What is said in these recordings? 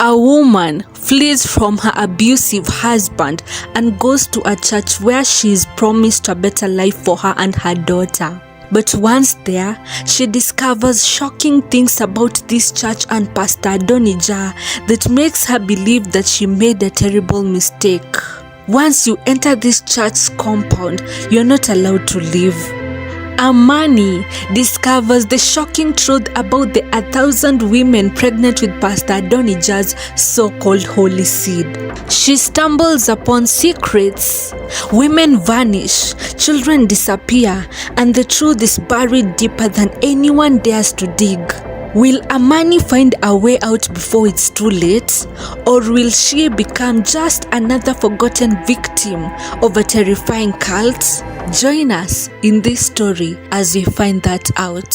A woman flees from her abusive husband and goes to a church where she is promised a better life for her and her daughter. But once there, she discovers shocking things about this church and Pastor Adonijah that makes her believe that she made a terrible mistake. Once you enter this church's compound, you're not allowed to leave. Amani discovers the shocking truth about the 1,000 women pregnant with Pastor Adonijah's so-called holy seed. She stumbles upon secrets. Women vanish, children disappear, and the truth is buried deeper than anyone dares to dig. Will Amani find a way out before it's too late? Or will she become just another forgotten victim of a terrifying cult? Join us in this story as we find that out.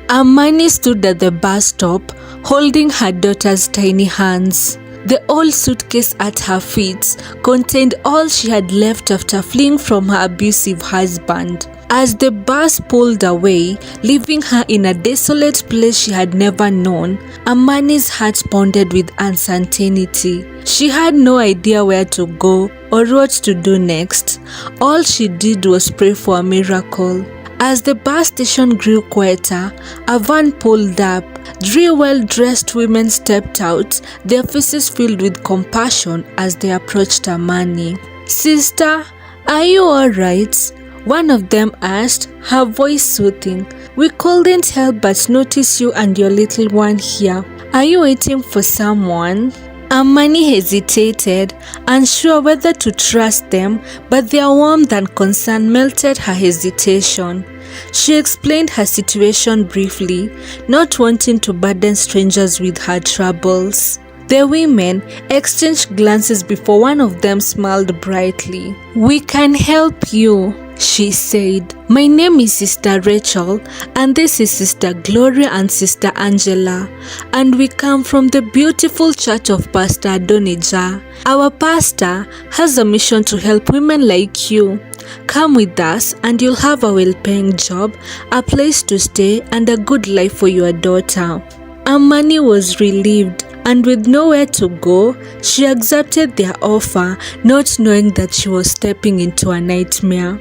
Amani stood at the bus stop, holding her daughter's tiny hands. The old suitcase at her feet contained all she had left after fleeing from her abusive husband. As the bus pulled away, leaving her in a desolate place she had never known, Amani's heart pounded with uncertainty. She had no idea where to go or what to do next. All she did was pray for a miracle. As the bus station grew quieter, a van pulled up. 3 well-dressed women stepped out, their faces filled with compassion as they approached Amani. "Sister, are you all right?" one of them asked, her voice soothing. "We couldn't help but notice you and your little one here. Are you waiting for someone?" Amani hesitated, unsure whether to trust them, but their warmth and concern melted her hesitation. She explained her situation briefly, not wanting to burden strangers with her troubles. The women exchanged glances before one of them smiled brightly. "We can help you," she said. "My name is Sister Rachel, and this is Sister Gloria and Sister Angela, and we come from the beautiful church of Pastor Adonijah. Our pastor has a mission to help women like you. Come with us and you'll have a well-paying job, a place to stay, and a good life for your daughter." Amani was relieved, and with nowhere to go, she accepted their offer, not knowing that she was stepping into a nightmare.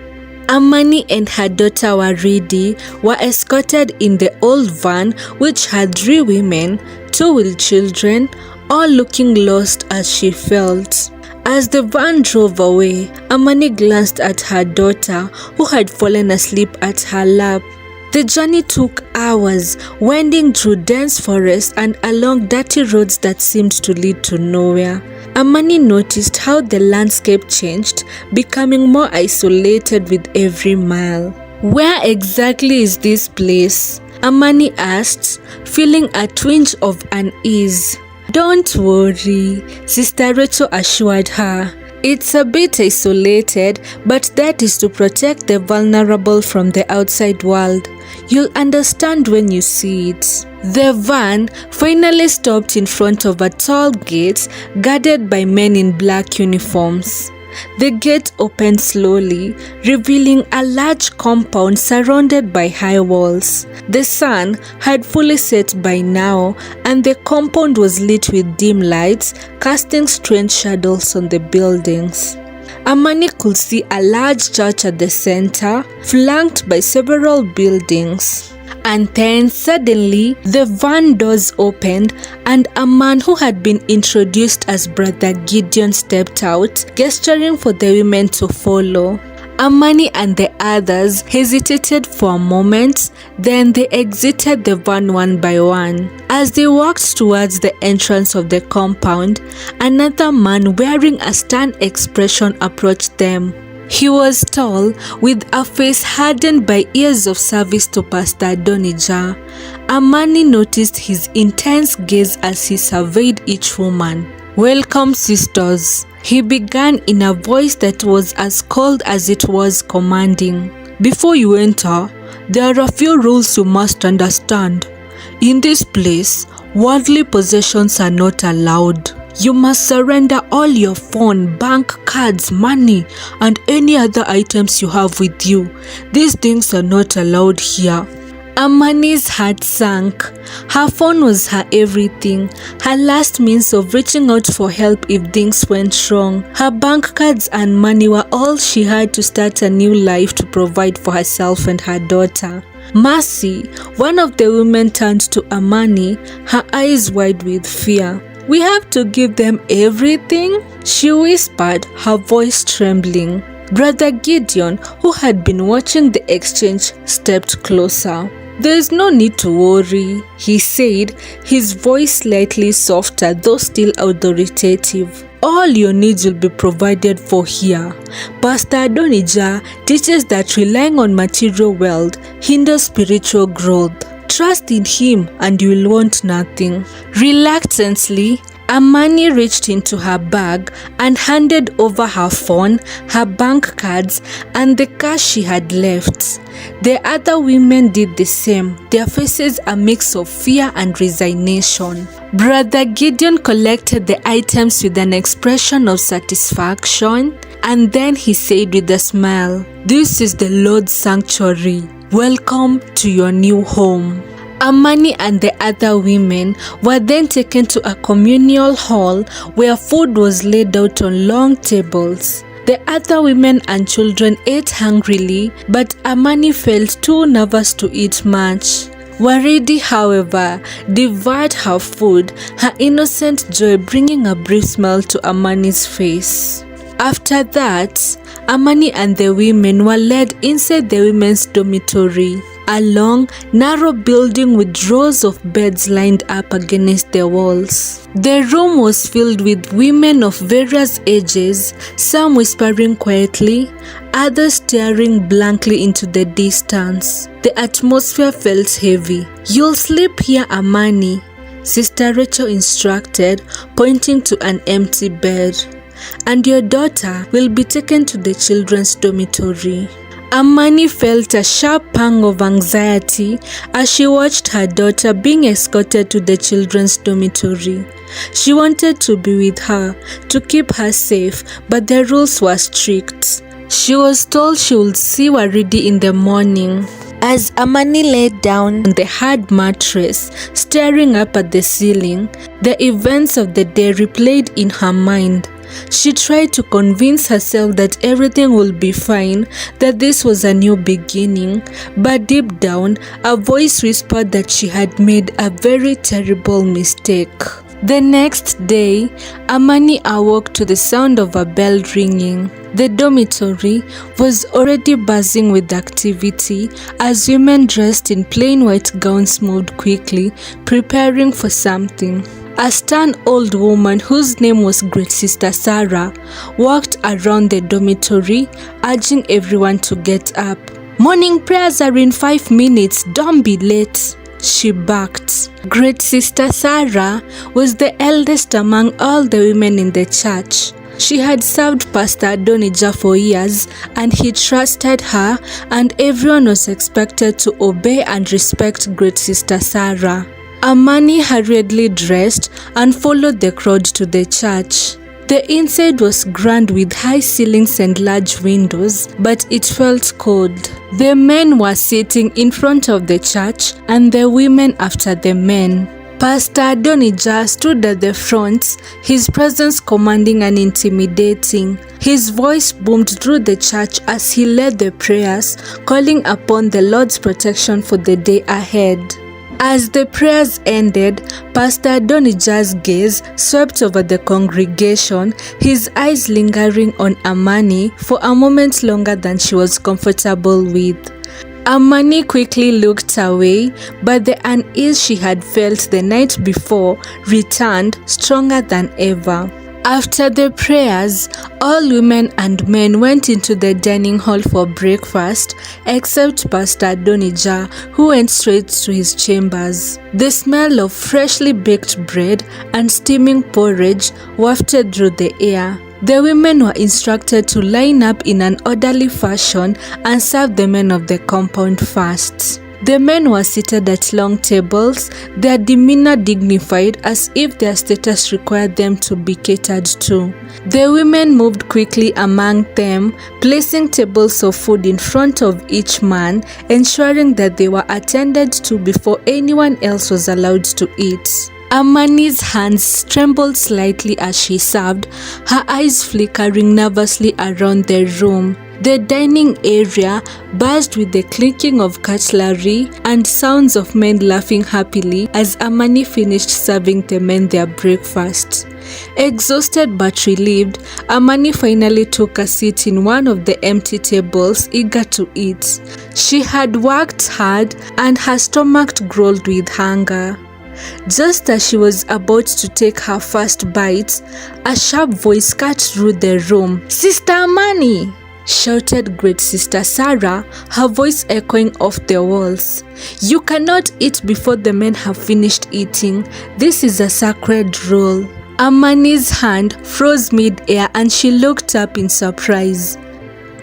Amani and her daughter Waridi were escorted in the old van, which had 3 women, 2 with children, all looking lost as she felt. As the van drove away, Amani glanced at her daughter, who had fallen asleep at her lap. The journey took hours, winding through dense forests and along dirty roads that seemed to lead to nowhere. Amani noticed how the landscape changed, becoming more isolated with every mile. "Where exactly is this place?" Amani asked, feeling a twinge of unease. "Don't worry," Sister Rachel assured her. "It's a bit isolated, but that is to protect the vulnerable from the outside world. You'll understand when you see it." The van finally stopped in front of a tall gate guarded by men in black uniforms. The gate opened slowly, revealing a large compound surrounded by high walls. The sun had fully set by now, and the compound was lit with dim lights, casting strange shadows on the buildings. Amani could see a large church at the center, flanked by several buildings. And then suddenly, the van doors opened and a man who had been introduced as Brother Gideon stepped out, gesturing for the women to follow. Amani and the others hesitated for a moment, then they exited the van one by one. As they walked towards the entrance of the compound, another man wearing a stern expression approached them. He was tall, with a face hardened by years of service to Pastor Adonijah. Amani noticed his intense gaze as he surveyed each woman. "Welcome, sisters," he began in a voice that was as cold as it was commanding. "Before you enter, there are a few rules you must understand. In this place, worldly possessions are not allowed. You must surrender all your phone, bank cards, money, and any other items you have with you. These things are not allowed here." Amani's heart sank. Her phone was her everything, her last means of reaching out for help if things went wrong. Her bank cards and money were all she had to start a new life to provide for herself and her daughter. Mercy, one of the women, turned to Amani, her eyes wide with fear. "We have to give them everything?" she whispered, her voice trembling. Brother Gideon, who had been watching the exchange, stepped closer. "There is no need to worry," he said, his voice slightly softer though still authoritative. "All your needs will be provided for here. Pastor Adonijah teaches that relying on material wealth hinders spiritual growth. Trust in him and you will want nothing." Reluctantly, Amani reached into her bag and handed over her phone, her bank cards, and the cash she had left. The other women did the same, their faces a mix of fear and resignation. Brother Gideon collected the items with an expression of satisfaction, and then he said with a smile, "This is the Lord's sanctuary. Welcome to your new home." Amani and the other women were then taken to a communal hall where food was laid out on long tables. The other women and children ate hungrily, but Amani felt too nervous to eat much. Waridi, however, devoured her food, her innocent joy bringing a brief smile to Amani's face. After that, Amani and the women were led inside the women's dormitory, a long, narrow building with rows of beds lined up against the walls. The room was filled with women of various ages, some whispering quietly, others staring blankly into the distance. The atmosphere felt heavy. "You'll sleep here, Amani," Sister Rachel instructed, pointing to an empty bed. "And your daughter will be taken to the children's dormitory." Amani felt a sharp pang of anxiety as she watched her daughter being escorted to the children's dormitory. She wanted to be with her, to keep her safe, but the rules were strict. She was told she would see Waridi in the morning. As Amani lay down on the hard mattress, staring up at the ceiling, the events of the day replayed in her mind. She tried to convince herself that everything would be fine, that this was a new beginning, but deep down, a voice whispered that she had made a very terrible mistake. The next day, Amani awoke to the sound of a bell ringing. The dormitory was already buzzing with activity as women dressed in plain white gowns moved quickly, preparing for something. A stern old woman whose name was Great Sister Sarah walked around the dormitory, urging everyone to get up. "Morning prayers are in 5 minutes, don't be late," she barked. Great Sister Sarah was the eldest among all the women in the church. She had served Pastor Adonijah for years, and he trusted her, and everyone was expected to obey and respect Great Sister Sarah. Amani hurriedly dressed and followed the crowd to the church. The inside was grand with high ceilings and large windows, but it felt cold. The men were sitting in front of the church and the women after the men. Pastor Adonijah stood at the front, his presence commanding and intimidating. His voice boomed through the church as he led the prayers, calling upon the Lord's protection for the day ahead. As the prayers ended, Pastor Adonijah's gaze swept over the congregation, his eyes lingering on Amani for a moment longer than she was comfortable with. Amani quickly looked away, but the unease she had felt the night before returned stronger than ever. After the prayers, all women and men went into the dining hall for breakfast, except Pastor Adonijah, who went straight to his chambers. The smell of freshly baked bread and steaming porridge wafted through the air. The women were instructed to line up in an orderly fashion and serve the men of the compound first. The men were seated at long tables, their demeanor dignified as if their status required them to be catered to. The women moved quickly among them, placing tables of food in front of each man, ensuring that they were attended to before anyone else was allowed to eat. Amani's hands trembled slightly as she served, her eyes flickering nervously around the room. The dining area buzzed with the clinking of cutlery and sounds of men laughing happily as Amani finished serving the men their breakfast. Exhausted but relieved, Amani finally took a seat in one of the empty tables, eager to eat. She had worked hard and her stomach growled with hunger. Just as she was about to take her first bite, a sharp voice cut through the room. "Sister Amani!" shouted great sister Sarah, her voice echoing off the walls. "You cannot eat before the men have finished eating. This is a sacred rule." Amani's hand froze mid-air and she looked up in surprise.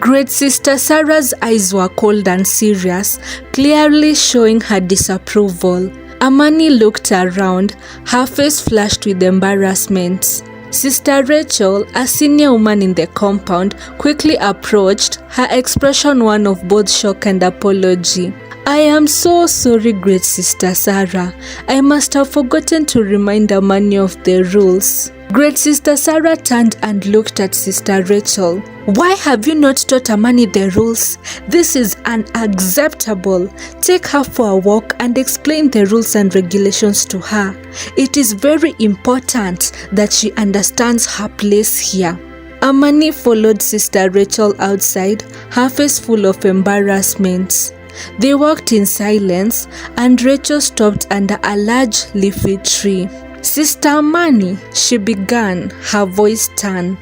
Great sister Sarah's eyes were cold and serious, clearly showing her disapproval. Amani looked around, her face flushed with embarrassment. Sister Rachel, a senior woman in the compound, quickly approached, her expression one of both shock and apology. "I am so sorry, great sister Sarah. I must have forgotten to remind Amani of the rules." Great sister Sarah turned and looked at sister Rachel. "Why have you not taught Amani the rules? This is unacceptable. Take her for a walk and explain the rules and regulations to her. It is very important that she understands her place here." Amani followed sister Rachel outside, her face full of embarrassment. They walked in silence and Rachel stopped under a large leafy tree. "Sister Amani," she began, her voice stern,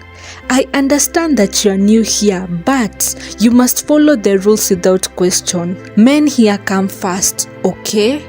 "I understand that you are new here, but you must follow the rules without question. Men here come first, okay?"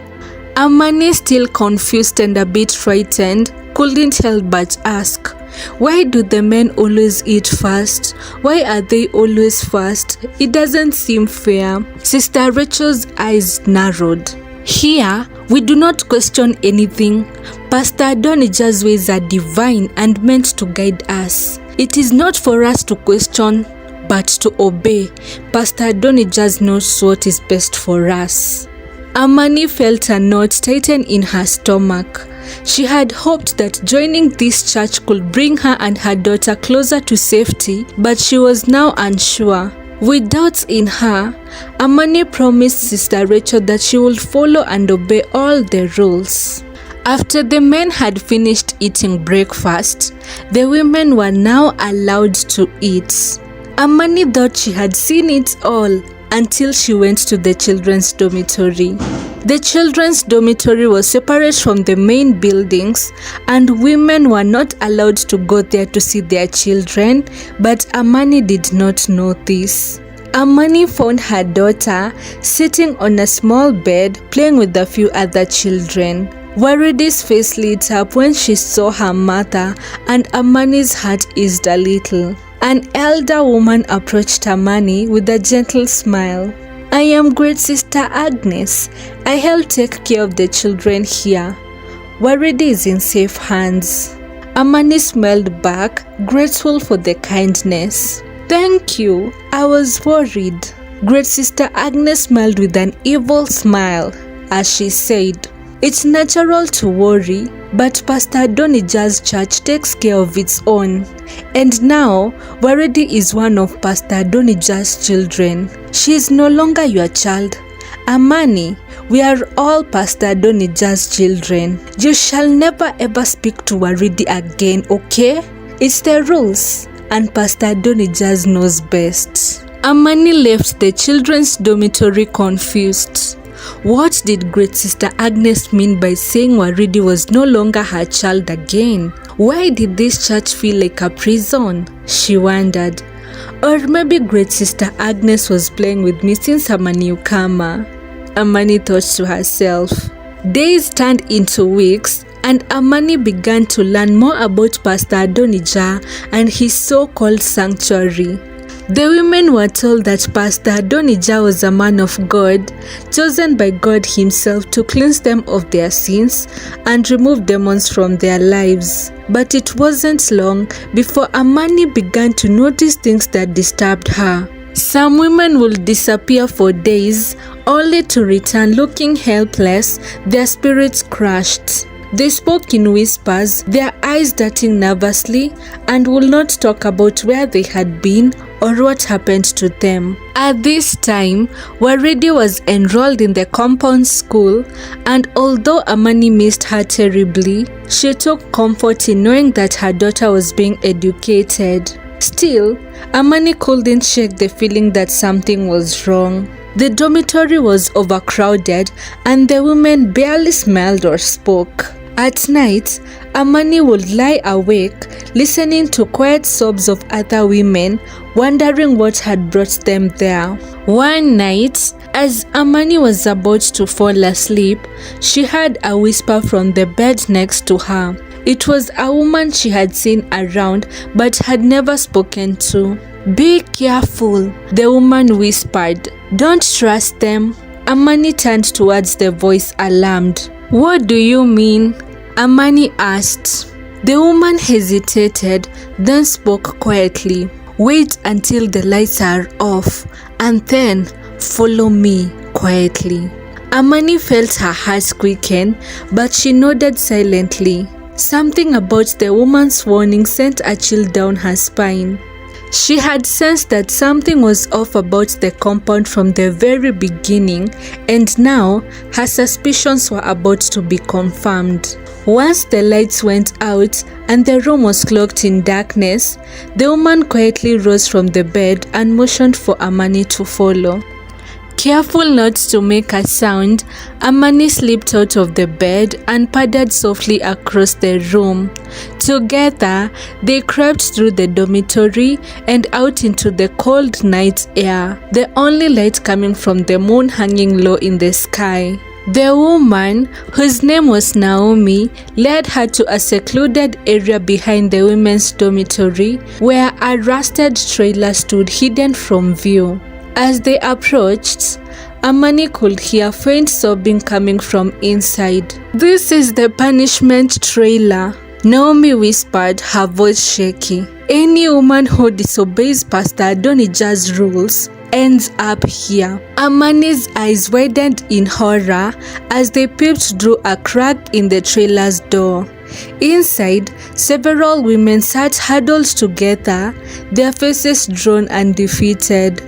Amani, still confused and a bit frightened, couldn't help but ask, "Why do the men always eat first? Why are they always first? It doesn't seem fair." Sister Rachel's eyes narrowed. "Here, we do not question anything. Pastor Adonijah's ways are divine and meant to guide us. It is not for us to question, but to obey. Pastor Adonijah knows what is best for us." Amani felt a knot tighten in her stomach. She had hoped that joining this church could bring her and her daughter closer to safety, but she was now unsure. With doubts in her, Amani promised Sister Rachel that she would follow and obey all the rules. After the men had finished eating breakfast, the women were now allowed to eat. Amani thought she had seen it all until she went to the children's dormitory. The children's dormitory was separate from the main buildings and women were not allowed to go there to see their children, but Amani did not know this. Amani found her daughter sitting on a small bed playing with a few other children. Waridi's face lit up when she saw her mother and Amani's heart eased a little. An elder woman approached Amani with a gentle smile. "I am great sister Agnes. I help take care of the children here. Waridi is in safe hands." Amani smiled back, grateful for the kindness. "Thank you. I was worried." Great sister Agnes smiled with an evil smile as she said, "It's natural to worry, but Pastor Adonijah's church takes care of its own. And now, Waridi is one of Pastor Adonijah's children. She is no longer your child. Amani, we are all Pastor Adonijah's children. You shall never ever speak to Waridi again, okay? It's the rules, and Pastor Adonijah knows best." Amani left the children's dormitory confused. What did great sister Agnes mean by saying Waridi was no longer her child again? Why did this church feel like a prison? She wondered. Or maybe great sister Agnes was playing with me since I'm a newcomer. Amani thought to herself. Days turned into weeks and Amani began to learn more about Pastor Adonijah and his so-called sanctuary. The women were told that Pastor Adonijah was a man of God, chosen by God himself to cleanse them of their sins and remove demons from their lives. But it wasn't long before Amani began to notice things that disturbed her. Some women would disappear for days, only to return looking helpless, their spirits crushed. They spoke in whispers, their eyes darting nervously, and would not talk about where they had been or what happened to them. At this time, Waridi was enrolled in the compound school, and although Amani missed her terribly, she took comfort in knowing that her daughter was being educated. Still, Amani couldn't shake the feeling that something was wrong. The dormitory was overcrowded, and the women barely smiled or spoke. At night, Amani would lie awake, listening to quiet sobs of other women, wondering what had brought them there. One night, as Amani was about to fall asleep, she heard a whisper from the bed next to her. It was a woman she had seen around but had never spoken to. "Be careful," the woman whispered. "Don't trust them." Amani turned towards the voice, alarmed. "What do you mean?" Amani asked. The woman hesitated, then spoke quietly. "Wait until the lights are off, and then follow me quietly." Amani felt her heart quicken, but she nodded silently. Something about the woman's warning sent a chill down her spine. She had sensed that something was off about the compound from the very beginning, and now her suspicions were about to be confirmed. Once the lights went out and the room was cloaked in darkness, the woman quietly rose from the bed and motioned for Amani to follow. Careful not to make a sound, Amani slipped out of the bed and padded softly across the room. Together, they crept through the dormitory and out into the cold night air, the only light coming from the moon hanging low in the sky. The woman, whose name was Naomi, led her to a secluded area behind the women's dormitory where a rusted trailer stood hidden from view. As they approached, Amani could hear faint sobbing coming from inside. "This is the punishment trailer," Naomi whispered, her voice shaky. "Any woman who disobeys Pastor Adonijah's rules ends up here." Amani's eyes widened in horror as they peeped through a crack in the trailer's door. Inside, several women sat huddled together, their faces drawn and defeated.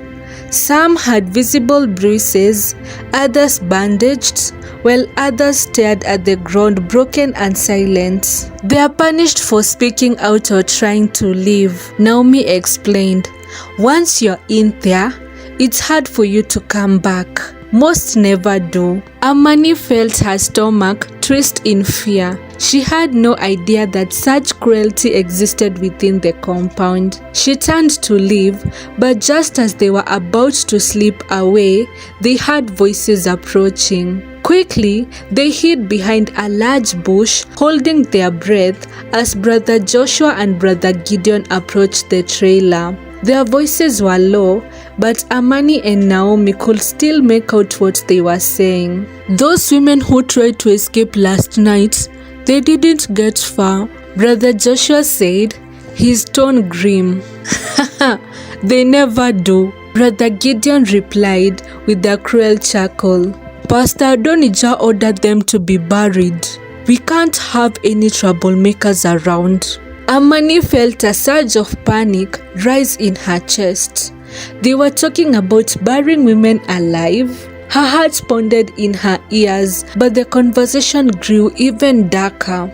Some had visible bruises, others bandaged, while others stared at the ground broken and silent. "They are punished for speaking out or trying to leave," Naomi explained. "Once you're in there, it's hard for you to come back. Most never do." Amani felt her stomach twist in fear. She had no idea that such cruelty existed within the compound. She turned to leave, but just as they were about to slip away, they heard voices approaching. Quickly, they hid behind a large bush, holding their breath as Brother Joshua and Brother Gideon approached the trailer. Their voices were low, but Amani and Naomi could still make out what they were saying. "Those women who tried to escape last night, they didn't get far," Brother Joshua said, his tone grim. "They never do," Brother Gideon replied with a cruel chuckle. "Pastor Adonijah ordered them to be buried. We can't have any troublemakers around." Amani felt a surge of panic rise in her chest. They were talking about burying women alive. Her heart pounded in her ears, but the conversation grew even darker.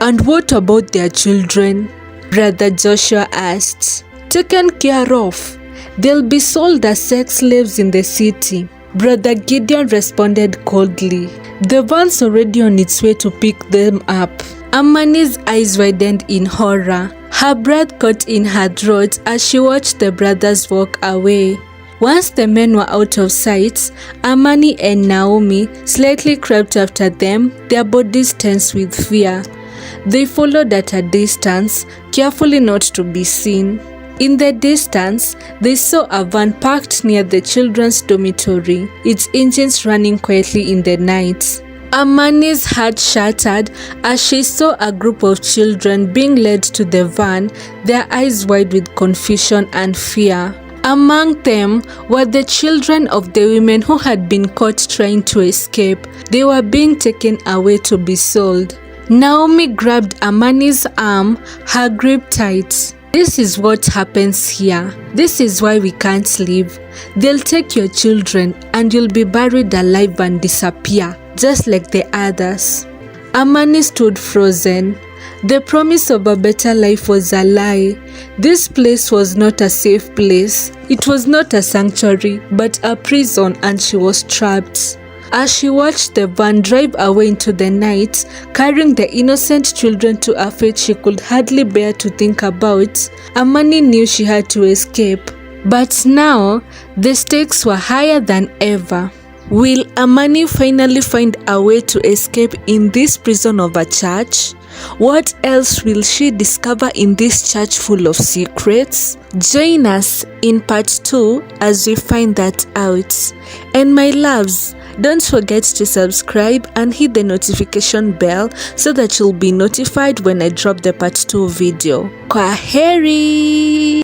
"And what about their children?" Brother Joshua asked. "Taken care of. They'll be sold as sex slaves in the city," Brother Gideon responded coldly. "The van's already on its way to pick them up." Amani's eyes widened in horror. Her breath caught in her throat as she watched the brothers walk away. Once the men were out of sight, Amani and Naomi slightly crept after them, their bodies tense with fear. They followed at a distance, carefully not to be seen. In the distance, they saw a van parked near the children's dormitory, its engines running quietly in the night. Amani's heart shattered as she saw a group of children being led to the van, their eyes wide with confusion and fear. Among them were the children of the women who had been caught trying to escape. They were being taken away to be sold. Naomi grabbed Amani's arm, her grip tight. "This is what happens here. This is why we can't leave. They'll take your children and you'll be buried alive and disappear, just like the others." Amani stood frozen. The promise of a better life was a lie. This place was not a safe place. It was not a sanctuary, but a prison, and she was trapped. As she watched the van drive away into the night, carrying the innocent children to a fate she could hardly bear to think about, Amani knew she had to escape. But now, the stakes were higher than ever. Will Amani finally find a way to escape in this prison of a church? What else will she discover in this church full of secrets? Join us in part 2 as we find that out. And my loves, don't forget to subscribe and hit the notification bell so that you'll be notified when I drop the part 2 video. Kwaheri!